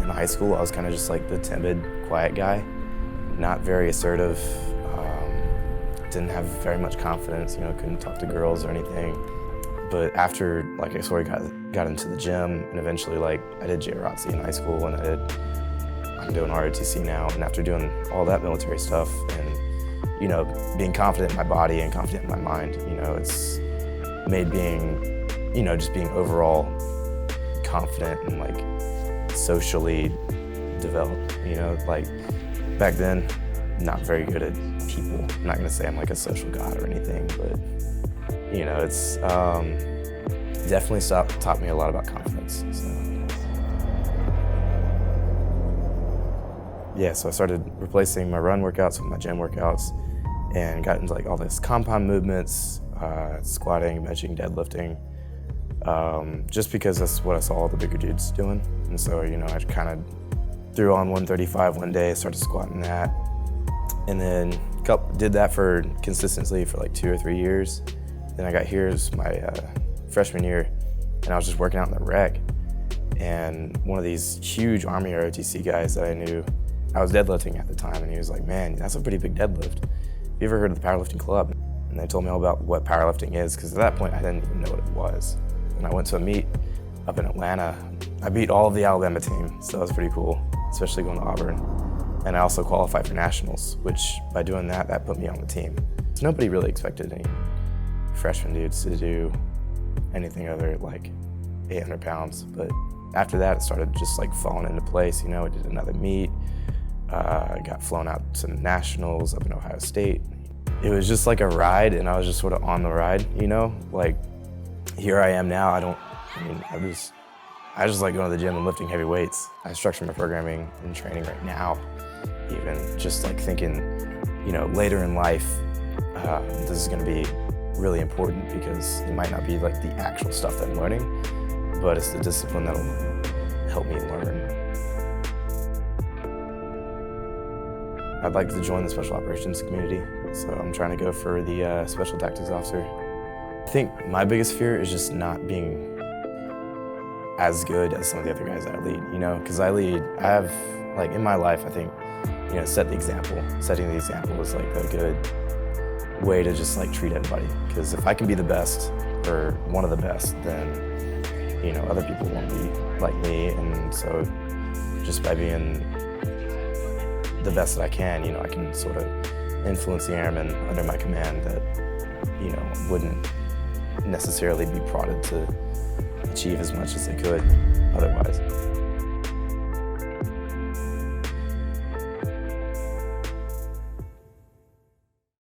in high school, I was kind of just like the timid, quiet guy, not very assertive, didn't have very much confidence, couldn't talk to girls or anything. But after, like, I sort of got into the gym, and eventually, like, I did ROTC in high school, and I'm doing ROTC now, and after doing all that military stuff and, being confident in my body and confident in my mind, it's made being, just being overall confident and, like, socially developed, like, back then, not very good at people. I'm not gonna say I'm like a social god or anything, but, it's definitely taught me a lot about confidence. So I started replacing my run workouts with my gym workouts and got into like all this compound movements, squatting, benching, deadlifting, just because that's what I saw all the bigger dudes doing. And so, I kind of threw on 135 one day, started squatting that, and then did that for consistently for like 2 or 3 years. Then I got here as my freshman year, and I was just working out in the rec, and one of these huge Army ROTC guys that I knew, I was deadlifting at the time, and he was like, "Man, that's a pretty big deadlift. Have you ever heard of the powerlifting club?" And they told me all about what powerlifting is, because at that point I didn't even know what it was. And I went to a meet up in Atlanta. I beat all of the Alabama team, so that was pretty cool, especially going to Auburn. And I also qualified for nationals, which by doing that put me on the team. So nobody really expected any freshman dudes to do anything other like 800 pounds. But after that, it started just like falling into place. I did another meet. I got flown out to nationals up in Ohio State. It was just like a ride, and I was just sort of on the ride, Like, here I am now. I just like going to the gym and lifting heavy weights. I structure my programming and training right now, even just like thinking, later in life, this is gonna be really important because it might not be like the actual stuff that I'm learning, but it's the discipline that'll help me learn. I'd like to join the special operations community, so I'm trying to go for the special tactics officer. I think my biggest fear is just not being as good as some of the other guys that I lead, because I have, like, in my life, I think, setting the example is like a good way to just like treat everybody, because if I can be the best or one of the best, then, other people won't be like me, and so just by being the best that I can, I can sort of influence the airmen under my command that, wouldn't necessarily be prodded to achieve as much as they could otherwise.